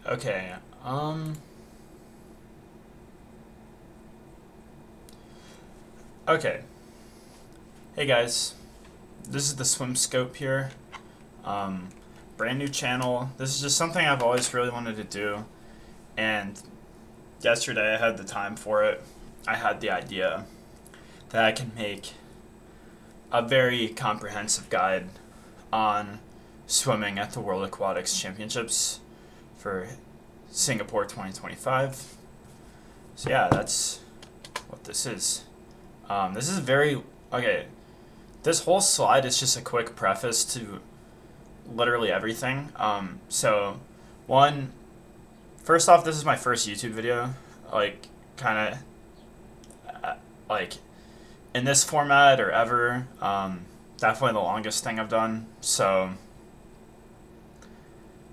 Okay. Okay. Hey guys, this is the Swim Scope here. Um, Brand new channel. This is just something I've always really wanted to do, and yesterday I had the time for it. I had the idea that I can make a very comprehensive guide on swimming at the World Aquatics Championships for Singapore 2025. So yeah, that's what this is. This is very okay. This whole slide is just a quick preface to literally everything. One, first off, this is my first YouTube video, like kind of like in this format or ever. Definitely the longest thing I've done. So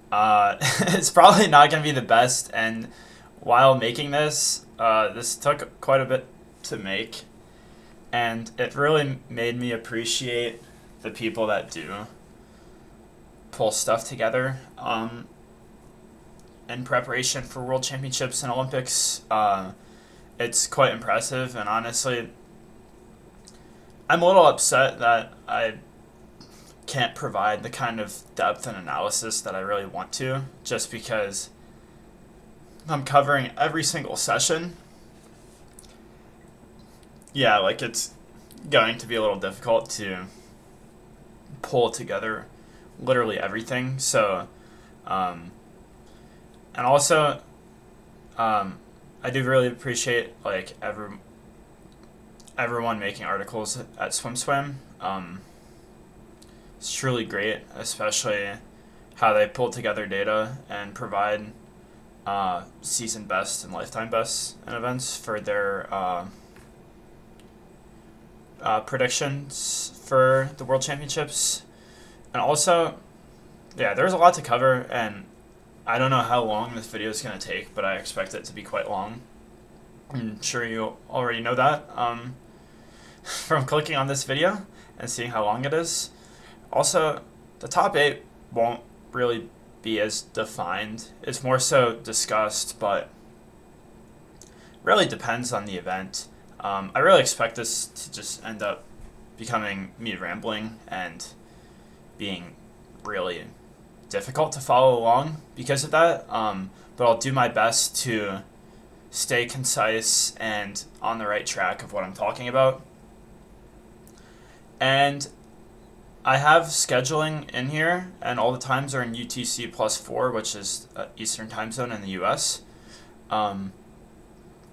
it's probably not gonna be the best. And while making this, this took quite a bit to make, and it really made me appreciate the people that do pull stuff together in preparation for World Championships and Olympics. It's quite impressive, and honestly, I'm a little upset that I can't provide the kind of depth and analysis that I really want to, just because I'm covering every single session. Yeah, like it's going to be a little difficult to pull together literally everything. So, and also, I do really appreciate like everyone making articles at SwimSwim. It's truly great, especially how they pull together data and provide season best and lifetime best in events for their predictions for the World Championships. And also, yeah, there's a lot to cover, and I don't know how long this video is going to take, but I expect it to be quite long. I'm sure you already know that from clicking on this video and seeing how long it is. Also, the top 8 won't really be as defined. It's more so discussed, but really depends on the event. I really expect this to just end up becoming me rambling and being really difficult to follow along because of that. But I'll do my best to stay concise and on the right track of what I'm talking about. And I have scheduling in here, and all the times are in UTC +4, which is Eastern time zone in the US.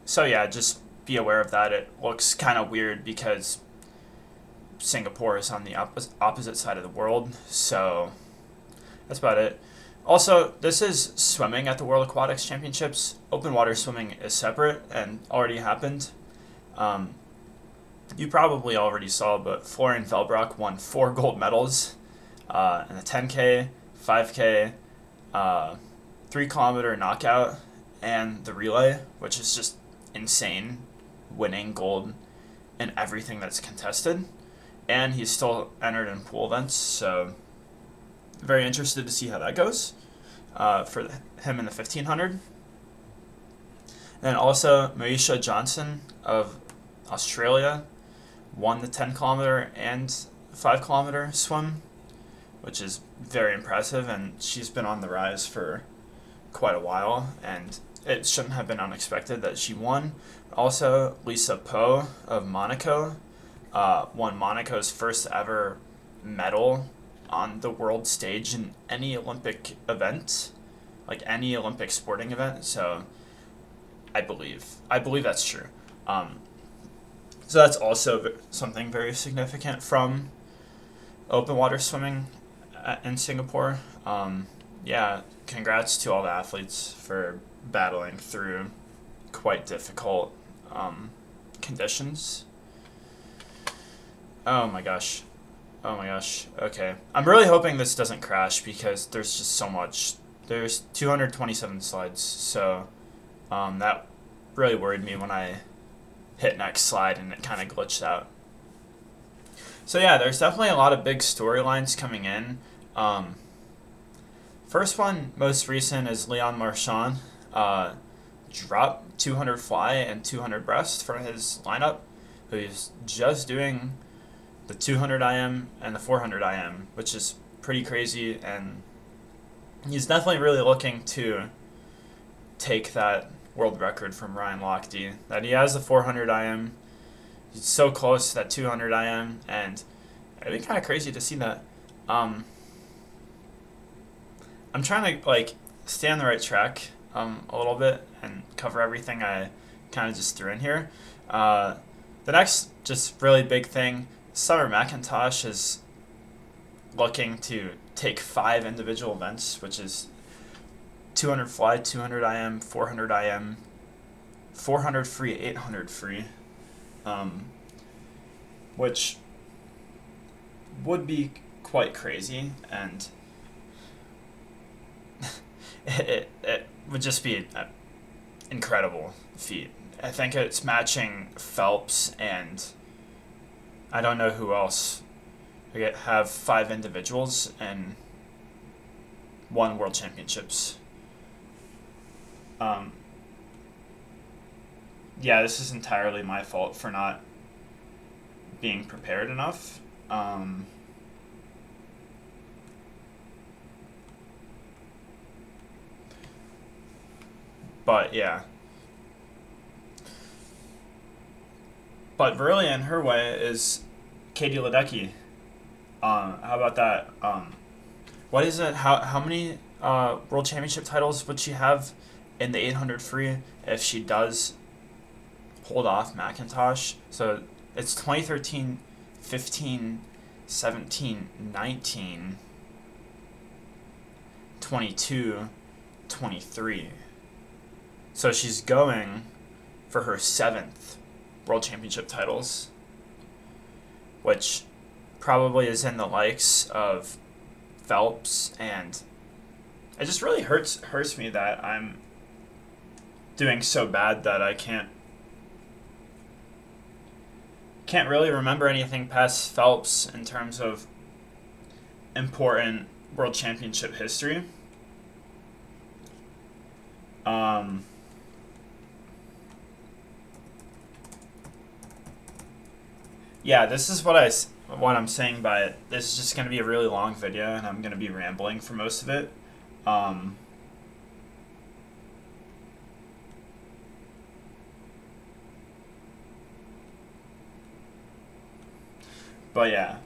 So yeah, just be aware of that. It looks kind of weird because Singapore is on the opposite side of the world, so that's about it. Also, this is swimming at the World Aquatics Championships. Open water swimming is separate and already happened. You probably already saw, but Florian Velbrock won 4 gold medals in the 10K, 5K, 3-kilometer knockout, and the relay, which is just insane, winning gold in everything that's contested. And he's still entered in pool events, so very interested to see how that goes for him in the 1500. And also, Maisha Johnson of Australia won the 10-kilometer and 5-kilometer swim, which is very impressive, and she's been on the rise for quite a while, and it shouldn't have been unexpected that she won. Also, Lisa Poe of Monaco won Monaco's first ever medal on the world stage in any Olympic event, like any Olympic sporting event. So I believe that's true. So that's also something very significant from open water swimming in Singapore. Yeah, congrats to all the athletes for battling through quite difficult conditions. Oh my gosh. Okay. I'm really hoping this doesn't crash because there's just so much. There's 227 slides, so that really worried me when I hit next slide and it kind of glitched out. So yeah, there's definitely a lot of big storylines coming in. First one, most recent, is Leon Marchand. Dropped 200 fly and 200 breast from his lineup. Who's just doing the 200 IM and the 400 IM, which is pretty crazy. And he's definitely really looking to take that world record from Ryan Lochte. That he has the 400 IM. He's so close to that 200 IM, and it'd be kind of crazy to see that. I'm trying to like stay on the right track a little bit and cover everything I kind of just threw in here. The next just really big thing, Summer McIntosh is looking to take 5 individual events, which is 200 fly, 200 IM, 400 IM, 400 free, 800 free, which would be quite crazy, and it would just be an incredible feat. I think it's matching Phelps, and I don't know who else. We have 5 individuals and 1 World Championships. Yeah, this is entirely my fault for not being prepared enough. But yeah. But really, in her way, is Katie Ledecky. How about that? What is it? How many World Championship titles would she have in the 800 free if she does hold off McIntosh? So it's 2013, 15, 17, 19, 22, 23. So she's going for her 7th World Championship titles, which probably is in the likes of Phelps, and it just really hurts me that I'm doing so bad that I can't really remember anything past Phelps in terms of important World Championship history. Yeah, this is what I'm saying by it. This is just going to be a really long video, and I'm going to be rambling for most of it. But yeah,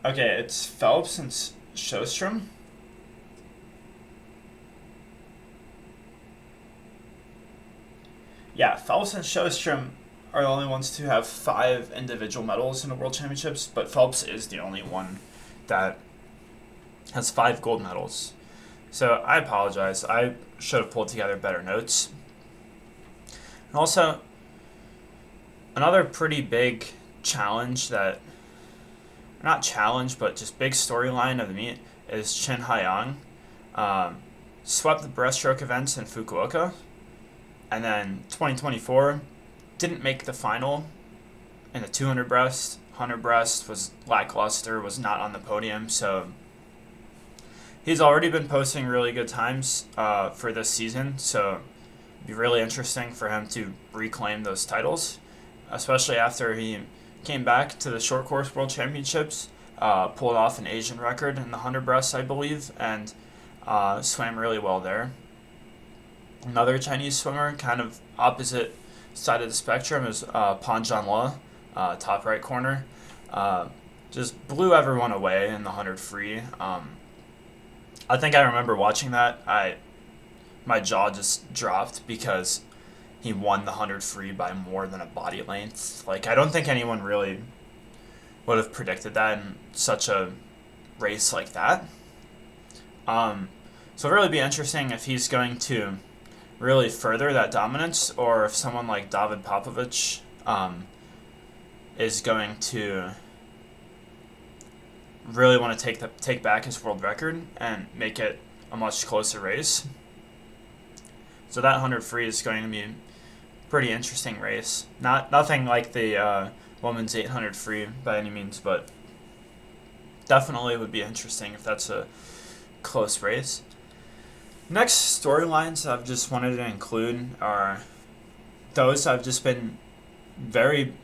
Okay, it's Phelps and Sjostrom. Yeah, Phelps and Sjostrom are the only ones to have 5 individual medals in the World Championships, but Phelps is the only one that has 5 gold medals. So I apologize. I should have pulled together better notes. And also, another pretty big challenge that, not challenge, but just big storyline of the meet is Chin Haiyang. Swept the breaststroke events in Fukuoka, and then 2024 didn't make the final in the 200 breast. 100 breast was lackluster, was not on the podium, so he's already been posting really good times for this season, so it'd be really interesting for him to reclaim those titles, especially after he came back to the short course World Championships, pulled off an Asian record in the 100 breast, I believe, and swam really well there. Another Chinese swimmer, kind of opposite side of the spectrum, is Pan Zhanle, top right corner. Just blew everyone away in the 100 free. I think I remember watching that. My jaw just dropped because he won the 100 free by more than a body length. Like, I don't think anyone really would have predicted that in such a race like that. So it'll really be interesting if he's going to really further that dominance, or if someone like David Popovic is going to really want to take back his world record and make it a much closer race. So that 100 free is going to be a pretty interesting race. Nothing like the women's 800 free by any means, but definitely would be interesting if that's a close race. Next storylines I've just wanted to include are those I've just been very,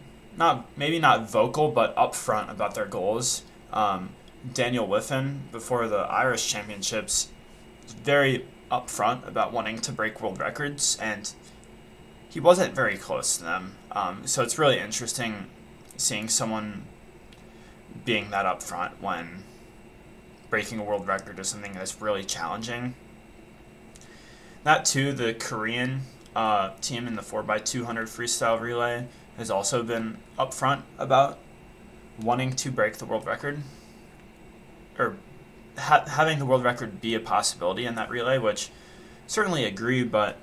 maybe not vocal, but upfront about their goals. Daniel Whiffen, before the Irish Championships, was very upfront about wanting to break world records, and he wasn't very close to them. So it's really interesting seeing someone being that upfront when breaking a world record is something that's really challenging. That too, the Korean team in the 4x200 freestyle relay has also been upfront about wanting to break the world record, or having the world record be a possibility in that relay, which certainly agree, but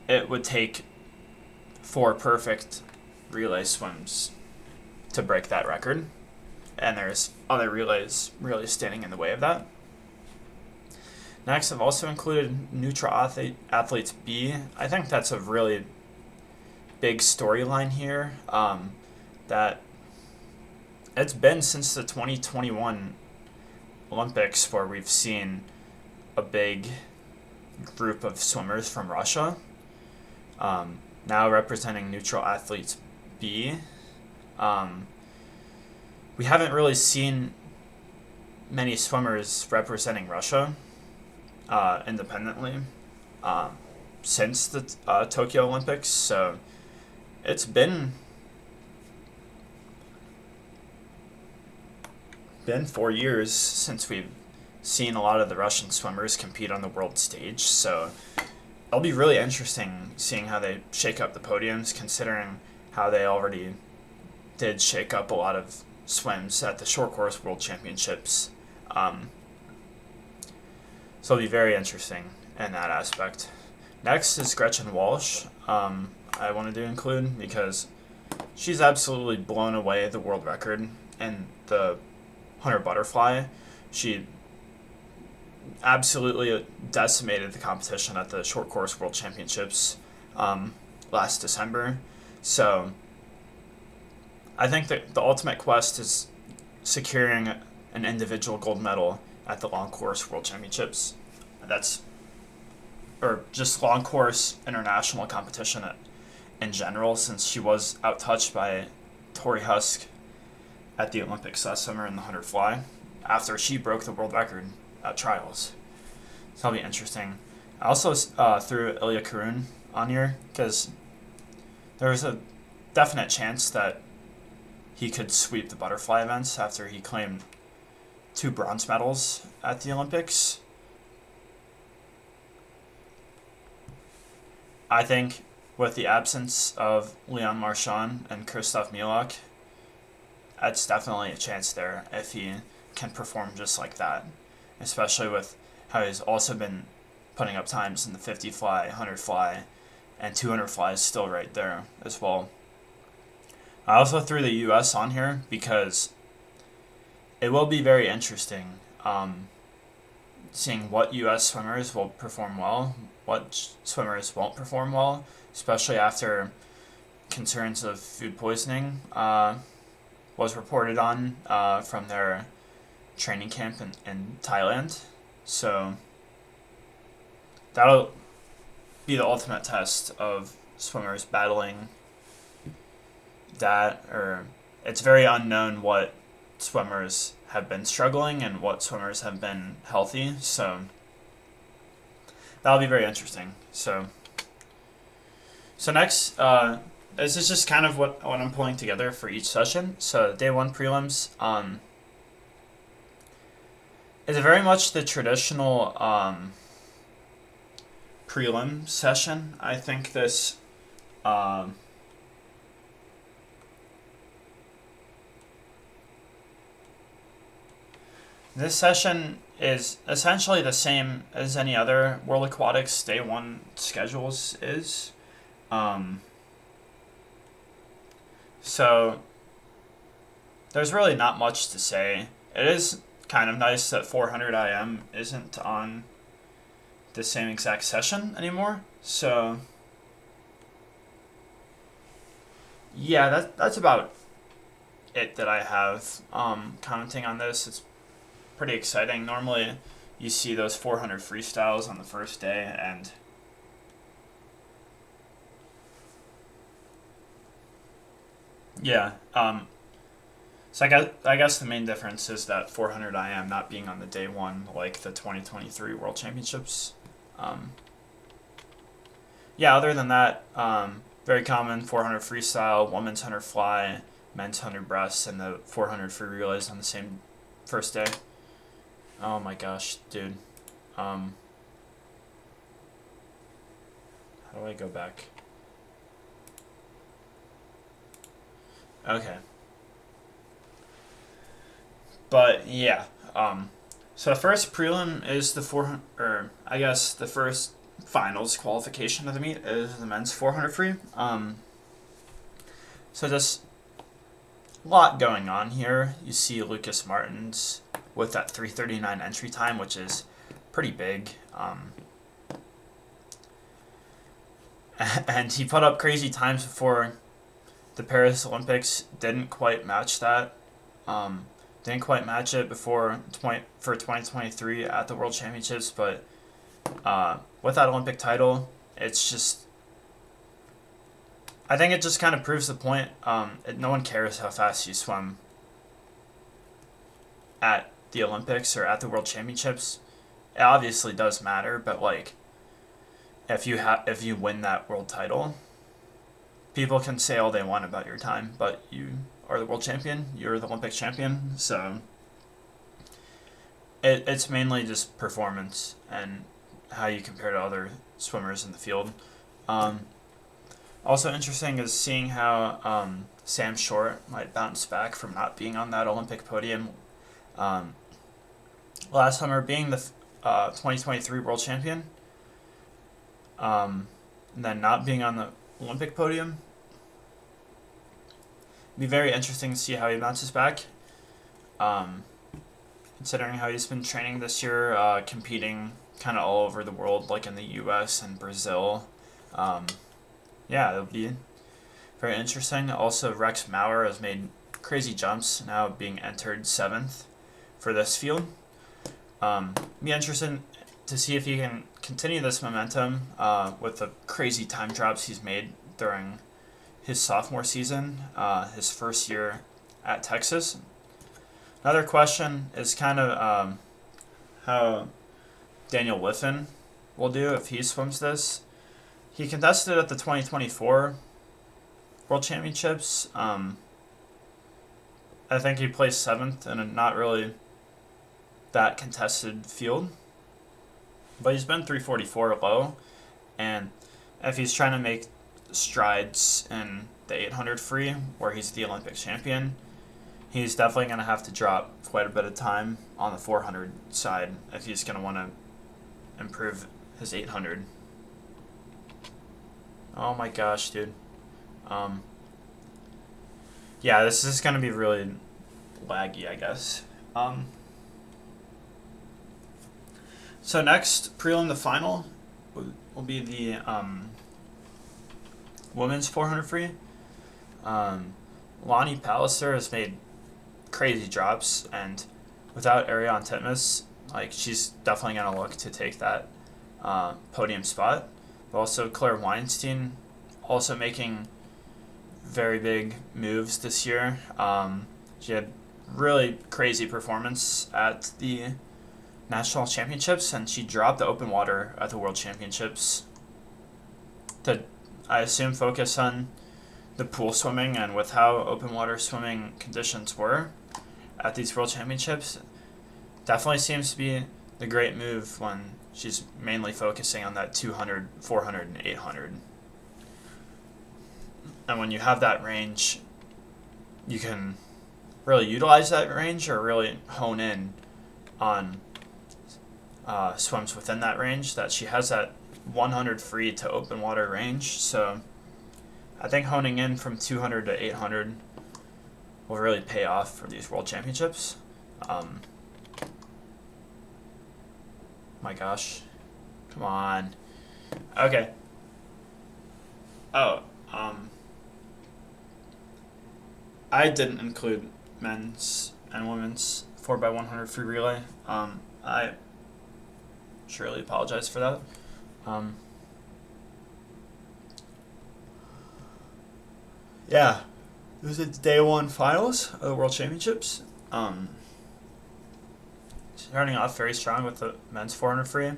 it would take 4 perfect relay swims to break that record, and there's other relays really standing in the way of that. Next, I've also included neutral athletes B. I think that's a really big storyline here, that it's been since the 2021 Olympics where we've seen a big group of swimmers from Russia, now representing neutral athletes B. We haven't really seen many swimmers representing Russia independently since the Tokyo Olympics, so it's been 4 years since we've seen a lot of the Russian swimmers compete on the world stage, so it'll be really interesting seeing how they shake up the podiums, considering how they already did shake up a lot of swims at the short course world championships. So it'll be very interesting in that aspect. Next is Gretchen Walsh. I wanted to include because she's absolutely blown away the world record in the 100 butterfly. She absolutely decimated the competition at the short course world championships last December. So I think that the ultimate quest is securing an individual gold medal at the long course world championships. Or just long course international competition in general, since she was outtouched by Tori Husk at the Olympics last summer in the 100 fly after she broke the world record at trials. So that'll be interesting. I also threw Ilya Karun on here because there was a definite chance that he could sweep the butterfly events after he claimed 2 bronze medals at the Olympics. I think with the absence of Leon Marchand and Christoph Milak, that's definitely a chance there if he can perform just like that, especially with how he's also been putting up times in the 50 fly, 100 fly, and 200 fly is still right there as well. I also threw the U.S. on here because it will be very interesting seeing what U.S. swimmers will perform well, what swimmers won't perform well, especially after concerns of food poisoning was reported on from their training camp in Thailand. So that'll be the ultimate test of swimmers battling that, or it's very unknown what swimmers have been struggling and what swimmers have been healthy, so that'll be very interesting. So next, this is just kind of what I'm pulling together for each session. So day 1 prelims is very much the traditional prelim session. I think this this session is essentially the same as any other World Aquatics Day 1 schedules is. So there's really not much to say. It is kind of nice that 400 IM isn't on the same exact session anymore. So yeah, that's about it that I have commenting on this. It's pretty exciting. Normally, you see those 400 freestyles on the first day, and yeah. So I guess the main difference is that 400 IM not being on the day one like the 2023 World Championships. Yeah. Other than that, very common 400 freestyle, women's 100 fly, men's 100 breasts, and the 400 free relays on the same first day. Oh my gosh, dude. How do I go back? Okay. But yeah. So the first prelim is the 400, or I guess the first finals qualification of the meet is the men's 400 free. So just a lot going on here. You see Lucas Martins with that 3:39 entry time, which is pretty big. And he put up crazy times before the Paris Olympics. Didn't quite match that. Didn't quite match it before for 2023 at the World Championships, but with that Olympic title, it's just, I think it just kind of proves the point. No one cares how fast you swim at the Olympics or at the World Championships. It obviously does matter, but like, if you win that world title, people can say all they want about your time, but you are the world champion. You're the Olympic champion. So it's mainly just performance and how you compare to other swimmers in the field. Also interesting is seeing how Sam Short might bounce back from not being on that Olympic podium last summer, being the 2023 world champion, and then not being on the Olympic podium. It'd be very interesting to see how he bounces back, considering how he's been training this year, competing kind of all over the world, like in the U.S. and Brazil. Yeah, it'll be very interesting. Also, Rex Maurer has made crazy jumps, now being entered 7th for this field. Be interested to see if he can continue this momentum with the crazy time drops he's made during his sophomore season, his first year at Texas. Another question is kind of how Daniel Liffen will do if he swims this. He contested at the 2024 World Championships. I think he placed 7th in a not really that contested field, but he's been 344 low, and if he's trying to make strides in the 800 free, where he's the Olympic champion, he's definitely going to have to drop quite a bit of time on the 400 side if he's going to want to improve his 800. Oh my gosh, dude. Yeah, this is going to be really laggy, I guess. So next, prelim, the final will be the women's 400 free. Lonnie Pallister has made crazy drops, and without Ariane Titmus, like, she's definitely going to look to take that podium spot. But also Claire Weinstein also making very big moves this year. She had really crazy performance at the national championships, and she dropped the open water at the world championships to, I assume, focus on the pool swimming. And with how open water swimming conditions were at these world championships, definitely seems to be the great move when she's mainly focusing on that 200, 400, and 800. And when you have that range, you can really utilize that range or really hone in on swims within that range. That she has that 100 free to open water range. So I think honing in from 200 to 800 will really pay off for these world championships. My gosh. Come on. Okay. Oh, I didn't include men's and women's 4x100 free relay. I surely apologize for that. Yeah, it was the day one finals of the World Championships. Starting off very strong with the men's 400 free.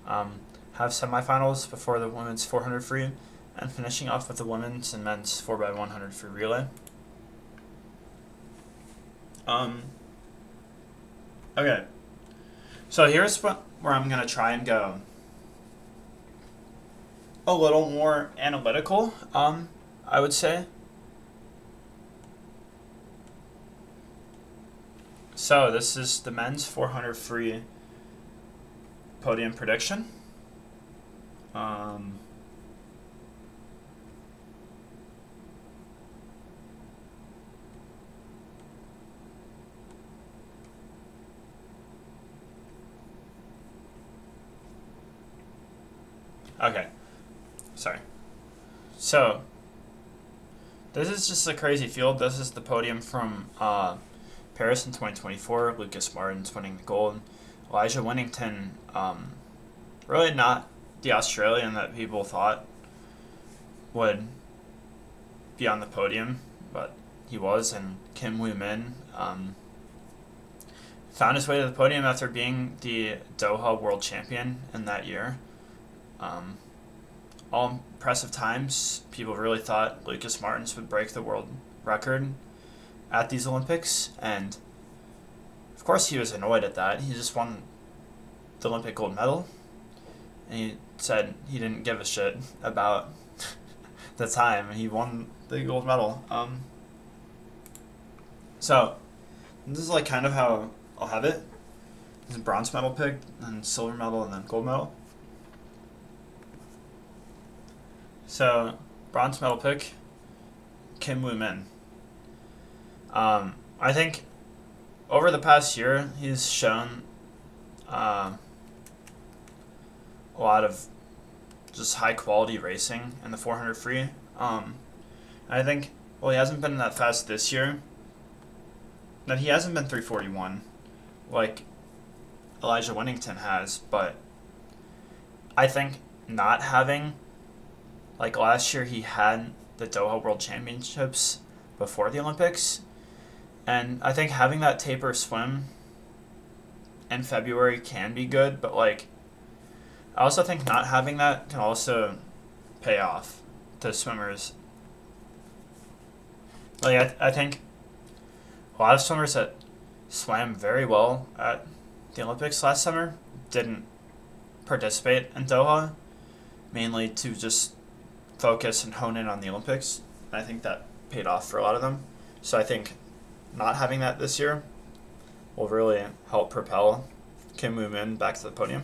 Have semifinals before the women's 400 free, and finishing off with the women's and men's 4x100 free relay. Okay, so here's where I'm gonna try and go a little more analytical. I would say. So this is the men's 400 free podium prediction. Okay, sorry. So this is just a crazy field. This is the podium from Paris in 2024. Lucas Martin's winning the gold. Elijah Winnington, really not the Australian that people thought would be on the podium, but he was. And Kim Woo Min found his way to the podium after being the Doha World Champion in that year. All impressive times. People really thought Lucas Martins would break the world record at these Olympics, and of course he was annoyed at that. He just won the Olympic gold medal, and he said he didn't give a shit about the time. He won the gold medal. So this is like kind of how I'll have it. There's a bronze medal picked, and silver medal, and then gold medal. So, bronze medal pick, Kim Woo Min. I think over the past year, he's shown a lot of just high quality racing in the 400 free. I think, well, he hasn't been that fast this year. That he hasn't been 341 like Elijah Winnington has, but I think not having, like last year he had the Doha World Championships before the Olympics, and I think having that taper swim in February can be good, but like I also think not having that can also pay off to swimmers. Like I think a lot of swimmers that swam very well at the Olympics last summer didn't participate in Doha, mainly to just focus and hone in on the Olympics. And I think that paid off for a lot of them. So I think not having that this year will really help propel Kim Woo Min back to the podium.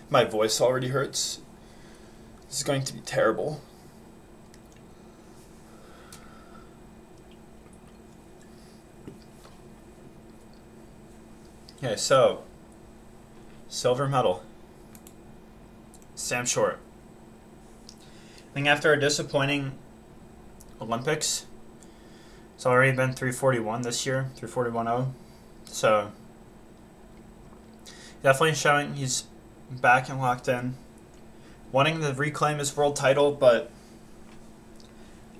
My voice already hurts. This is going to be terrible. Okay, so silver medal, Sam Short. I think after a disappointing Olympics, it's already been 341 this year, 341.0. So definitely showing he's back and locked in, wanting to reclaim his world title, but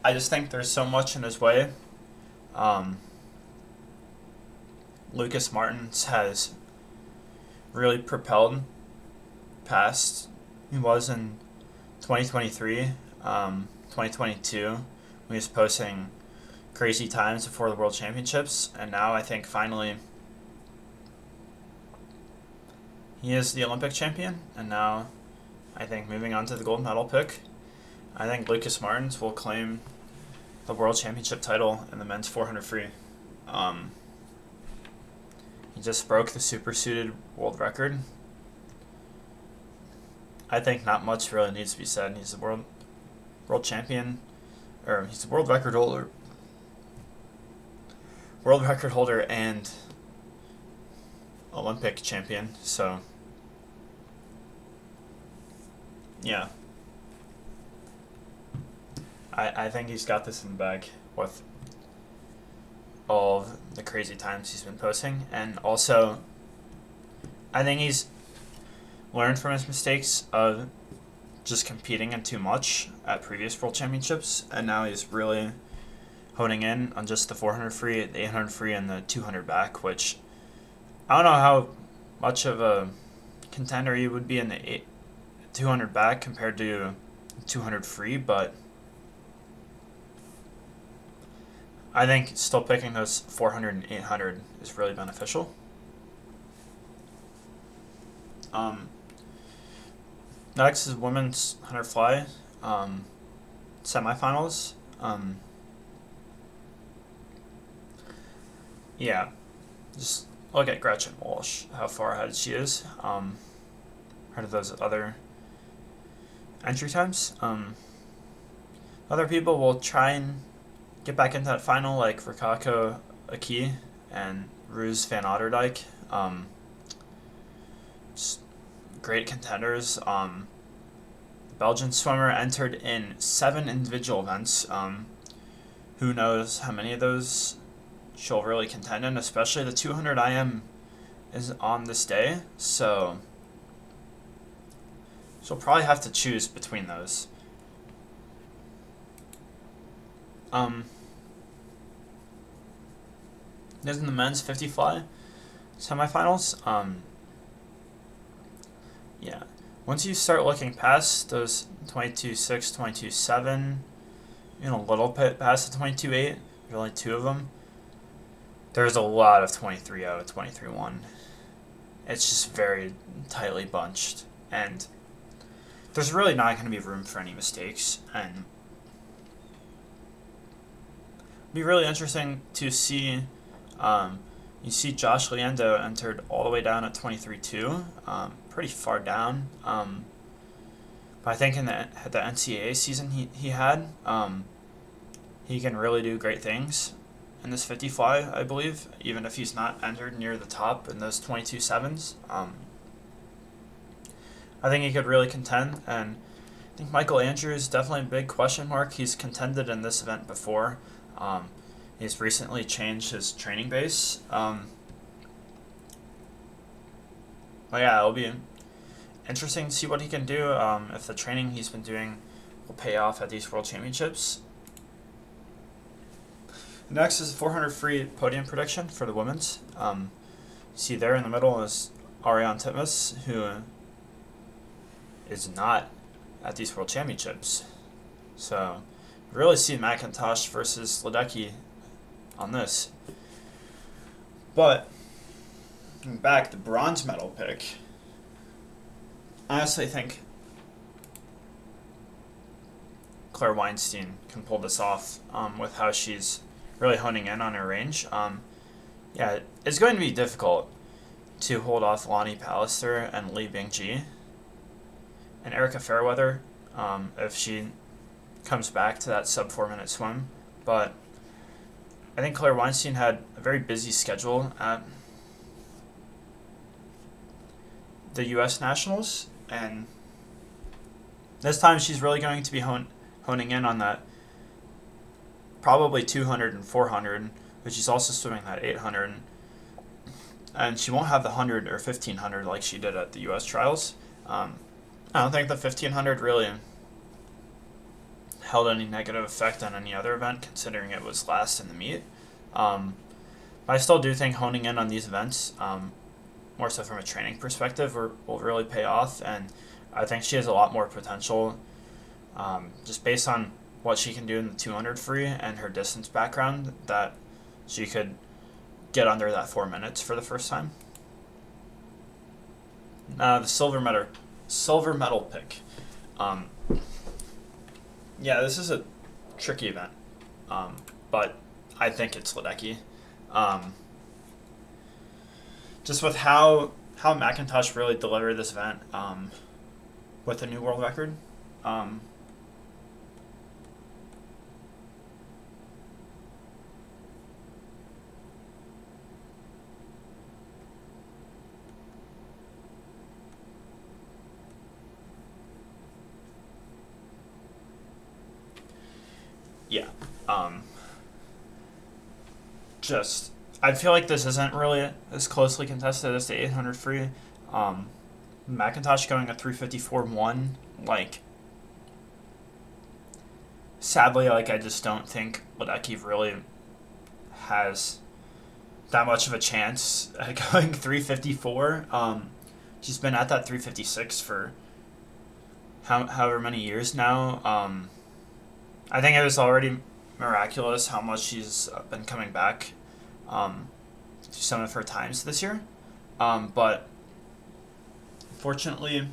I just think there's so much in his way. Lucas Martins has really propelled past he was in 2023, 2022, when he was posting crazy times before the World Championships, and now I think finally he is the Olympic champion, and now I think moving on to the gold medal pick, I think Lucas Martins will claim the World Championship title in the men's 400 free. He just broke the supersuited world record. I think not much really needs to be said. He's the world champion, or he's the world record holder. World record holder and Olympic champion. So yeah. I think he's got this in the bag with all of the crazy times he's been posting, and also I think he's learned from his mistakes of just competing in too much at previous World Championships, and now he's really honing in on just the 400 free, the 800 free, and the 200 back, which I don't know how much of a contender he would be in the 200 back compared to 200 free, but I think still picking those 400 and 800 is really beneficial. Next is women's 100 fly semifinals. Yeah, just look at Gretchen Walsh, how far ahead she is. Ahead of those other entry times. Other people will try and get back into that final, like Rikako Aki and Roos van Otterdijk. Just great contenders. The Belgian swimmer entered in 7 individual events. Who knows how many of those she'll really contend in, especially the 200 IM is on this day, so she'll probably have to choose between those. There's in the men's 50 fly semifinals. Yeah. Once you start looking past those 22.6, 22.7, a little bit past the 22.8, really 2 of them, there's a lot of 23.0, 23.1. It's just very tightly bunched, and there's really not going to be room for any mistakes, and it'd be really interesting to see. You see Josh Leando entered all the way down at 23.2, pretty far down. But I think in the NCAA season he had, he can really do great things in this 50 fly, I believe, even if he's not entered near the top in those 22.7s. I think he could really contend, and I think Michael Andrews is definitely a big question mark. He's contended in this event before. He's recently changed his training base. But yeah, it'll be interesting to see what he can do, if the training he's been doing will pay off at these World Championships. Next is the 400 free podium prediction for the women's. See there in the middle is Ariane Titmus, who is not at these World Championships. So really see McIntosh versus Ledecky on this. But back, the bronze medal pick, I honestly think Claire Weinstein can pull this off, with how she's really honing in on her range. Yeah, it's going to be difficult to hold off Lonnie Pallister and Li Bingji and Erica Fairweather, if she comes back to that sub 4-minute swim. But I think Claire Weinstein had a very busy schedule at the U.S. Nationals, and this time she's really going to be honing in on that probably 200 and 400, but she's also swimming that 800, and she won't have the 100 or 1500 like she did at the U.S. trials. I don't think the 1500 really held any negative effect on any other event, considering it was last in the meet. But I still do think honing in on these events, more so from a training perspective, will really pay off, and I think she has a lot more potential, just based on what she can do in the 200 free and her distance background, that she could get under that 4 minutes for the first time. The silver medal pick. Yeah, this is a tricky event, but I think it's Ledecky. Just with how McIntosh really delivered this event, with a new world record. yeah. Um, just I feel like this isn't really as closely contested as the 800 free. Um, McIntosh going a 354-1, like, sadly, like, I just don't think Ledecky really has that much of a chance at going 354. She's been at that 356 for however many years now. I think it was already miraculous how much she's been coming back to some of her times this year. But fortunately,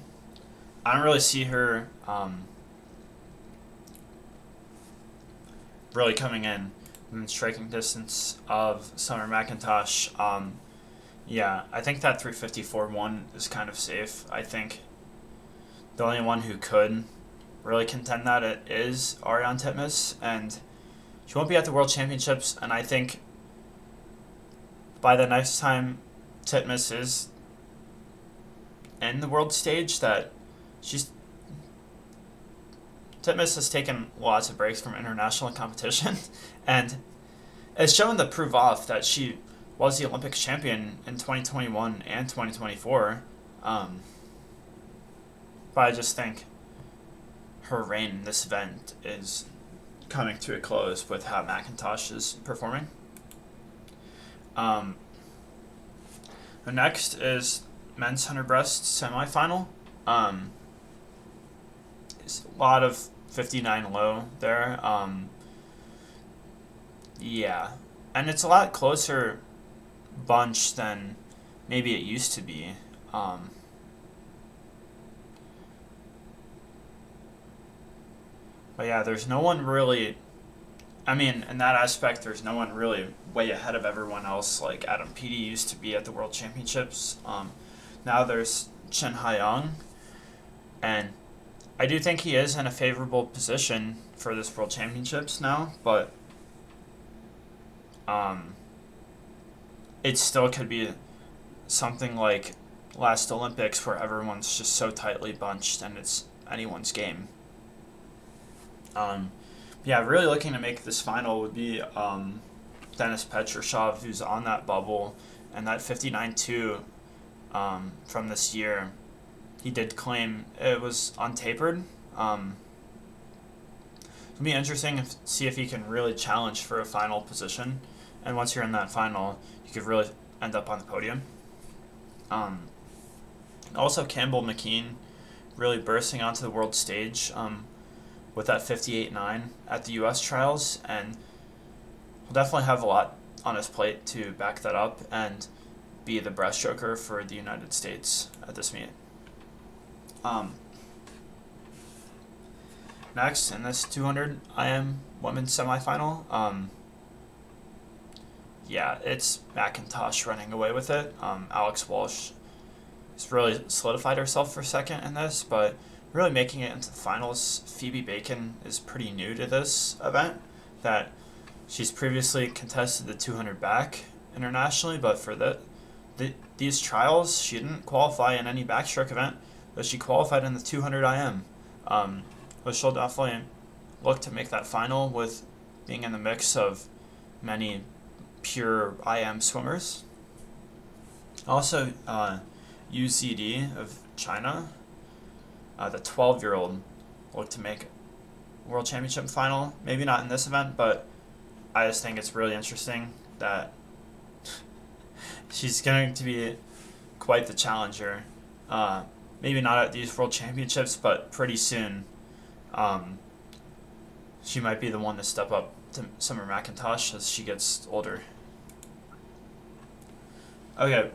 I don't really see her really coming in striking distance of Summer McIntosh. Yeah, I think that 354-1 is kind of safe. I think the only one who could really contend that it is Ariane Titmus, and she won't be at the World Championships, and I think by the next time Titmus is in the world stage that she's Titmus has taken lots of breaks from international competition and has shown to prove off that she was the Olympic champion in 2021 and 2024. But I just think her reign in this event is coming to a close with how McIntosh is performing. The next is men's 100 breast semifinal. It's a lot of 59 low there. Yeah, and it's a lot closer bunch than maybe it used to be. But yeah, there's no one really. I mean, in that aspect, there's no one really way ahead of everyone else. Like Adam Peaty used to be at the World Championships. Now there's Chen Haiyang, and I do think he is in a favorable position for this World Championships now, but it still could be something like last Olympics where everyone's just so tightly bunched and it's anyone's game. Yeah, really looking to make this final would be Denis Petrashov, who's on that bubble, and that 59-2 from this year. He did claim it was untapered. It'll be interesting to see if he can really challenge for a final position. And once you're in that final, you could really end up on the podium. Also, Campbell McKean really bursting onto the world stage with that 58-9 at the U.S. trials. And he'll definitely have a lot on his plate to back that up and be the breaststroker for the United States at this meet. Next, in this 200 IM women's semifinal, yeah, it's McIntosh running away with it. Alex Walsh has really solidified herself for second in this, but really making it into the finals. Phoebe Bacon is pretty new to this event, that she's previously contested the 200 back internationally, but for these trials, she didn't qualify in any backstroke event, but she qualified in the 200 IM. But she'll definitely look to make that final with being in the mix of many pure IM swimmers. Also, UZD of China, the 12-year-old, look to make World Championship final. Maybe not in this event, but I just think it's really interesting that she's going to be quite the challenger. Maybe not at these World Championships, but pretty soon she might be the one to step up to Summer McIntosh as she gets older. Okay.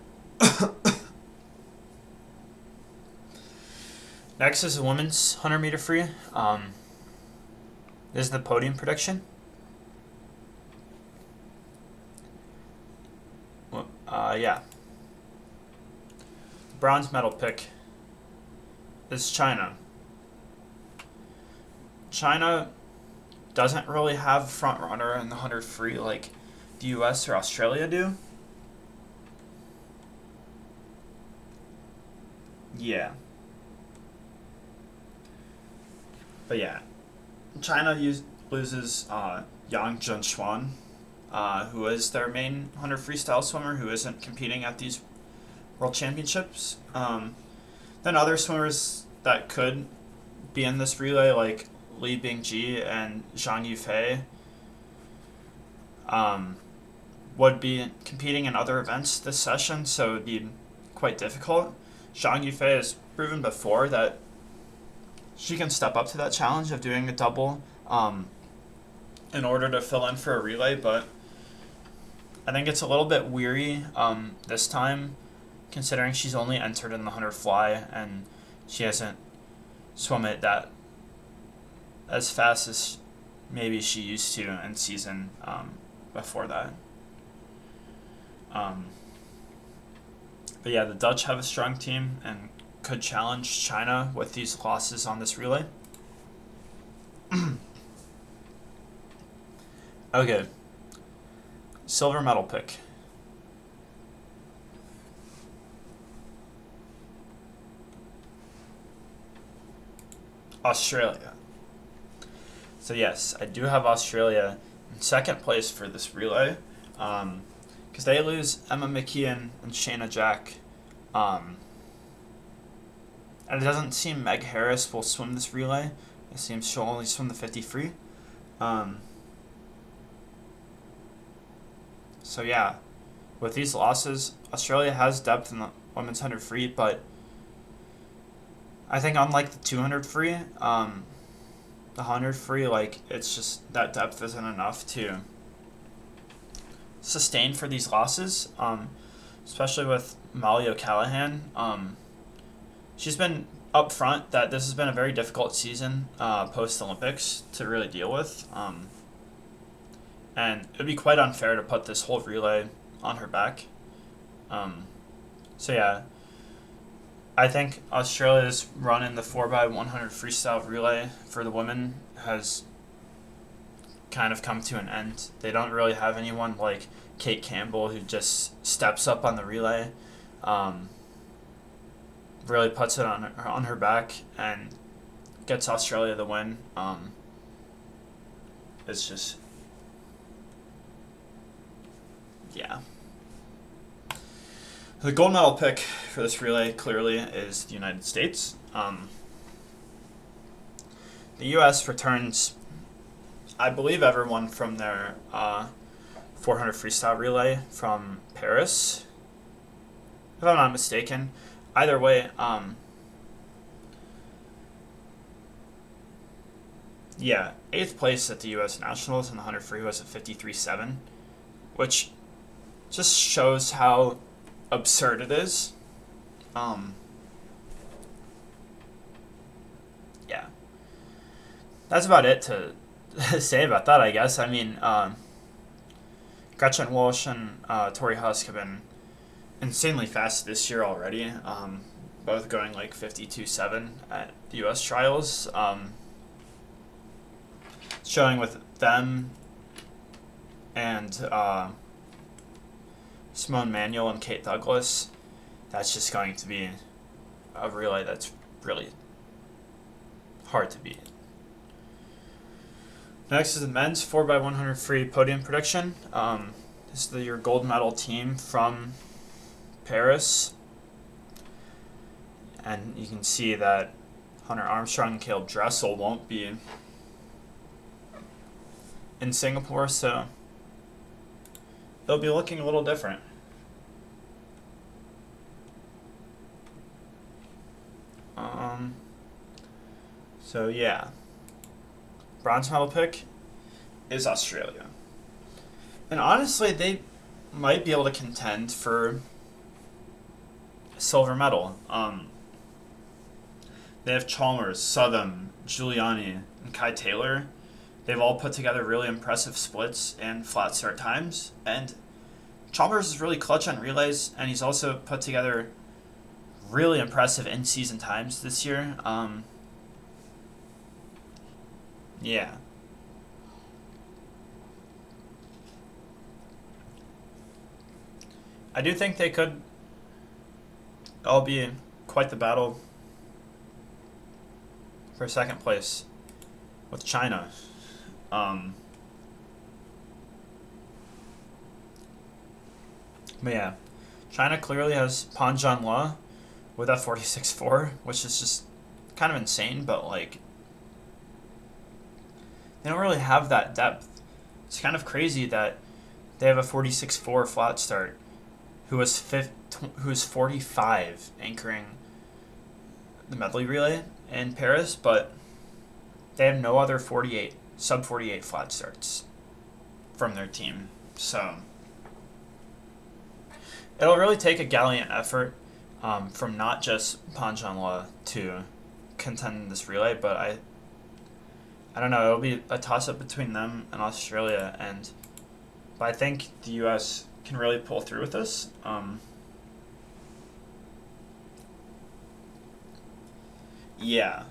Next is the women's 100-meter free. This is the podium prediction. Yeah. Bronze medal pick is China. China doesn't really have a front runner in the 100 free like the US or Australia do. Yeah. But yeah, China loses Yang Junxuan, who is their main 100 freestyle swimmer, who isn't competing at these World Championships. Then other swimmers that could be in this relay, like Li Bingji and Zhang Yufei, would be competing in other events this session, so it would be quite difficult. Zhang Yufei has proven before that she can step up to that challenge of doing a double in order to fill in for a relay, but I think it's a little bit weary this time, considering she's only entered in the 100 fly and she hasn't swum it that as fast as maybe she used to in season before that. But yeah, the Dutch have a strong team and could challenge China with these losses on this relay. Okay. Silver medal pick. Australia. So yes, I do have Australia in second place for this relay, because they lose Emma McKeon and Shayna Jack, and it doesn't seem Meg Harris will swim this relay. It seems she'll only swim the 50 free. So yeah, with these losses, Australia has depth in the women's 100 free, but I think unlike the 200 free, the 100 free, like, it's just that depth isn't enough to sustain for these losses, especially with Molly O'Callaghan. She's been upfront that this has been a very difficult season post-Olympics to really deal with, and it would be quite unfair to put this whole relay on her back. So yeah, I think Australia's run in the 4x100 freestyle relay for the women has kind of come to an end. They don't really have anyone like Kate Campbell who just steps up on the relay, really puts it on her back and gets Australia the win. It's just, yeah. The gold medal pick for this relay clearly is the United States. The U.S. returns, I believe, everyone from their 400 freestyle relay from Paris, if I'm not mistaken. Either way, yeah, 8th place at the U.S. Nationals in the 100 free was a 53.7, which just shows how absurd it is. Yeah, that's about it to say about that, I guess. I mean, Gretchen Walsh and Tori Husk have been insanely fast this year already, both going like 52.7 at the U.S. trials. Showing with them and Simone Manuel and Kate Douglas, that's just going to be a relay that's really hard to beat. Next is the men's 4x100 free podium prediction. This is your gold medal team from Paris. And you can see that Hunter Armstrong and Caleb Dressel won't be in Singapore, so they'll be looking a little different. So yeah, bronze medal pick is Australia, and honestly, they might be able to contend for a silver medal. They have Chalmers, Southam, Giuliani, and Kai Taylor. They've all put together really impressive splits and flat start times, and Chalmers is really clutch on relays, and he's also put together really impressive in-season times this year. Yeah. I do think they could all be quite the battle for second place with China. But yeah, China clearly has Pan Zhanle with that 46-4, which is just kind of insane, but like they don't really have that depth. It's kind of crazy that they have a 46-4 flat start who was 45 anchoring the medley relay in Paris, but they have no other sub 48 flat starts from their team. So it'll really take a gallant effort from not just Pan Zhanle to contend in this relay, but I don't know. It'll be a toss-up between them and Australia, but I think the U.S. can really pull through with this. Yeah.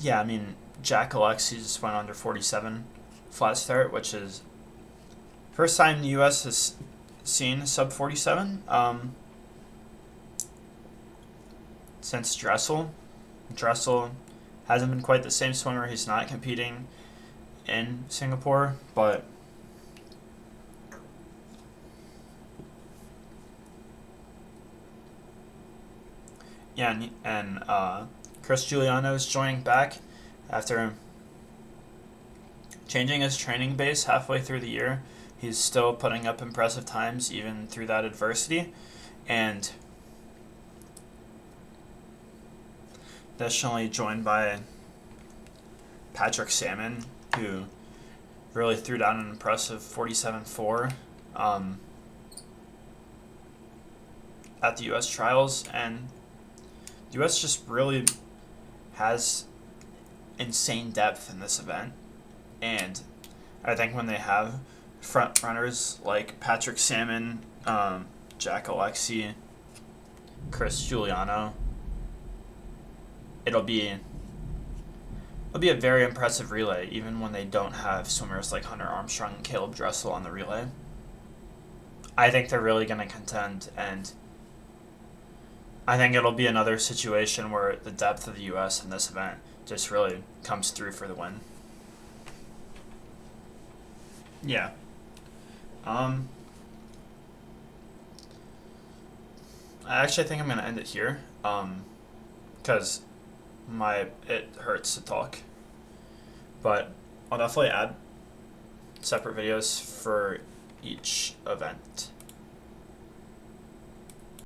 Yeah, I mean, Jack Alexi just went under 47 flat start, which is first time the U.S. has seen sub 47 since Dressel. Dressel hasn't been quite the same swimmer. He's not competing in Singapore, but yeah, and Chris Giuliano is joining back after changing his training base halfway through the year. He's still putting up impressive times even through that adversity. And additionally joined by Patrick Salmon, who really threw down an impressive 47-4 at the U.S. trials. And the U.S. just really has insane depth in this event. And I think when they have front runners like Patrick Salmon, Jack Alexi, Chris Giuliano, it'll be a very impressive relay, even when they don't have swimmers like Hunter Armstrong and Caleb Dressel on the relay. I think they're really going to contend, and I think it'll be another situation where the depth of the U.S. in this event just really comes through for the win. Yeah. I actually think I'm going to end it here, because it hurts to talk. But I'll definitely add separate videos for each event.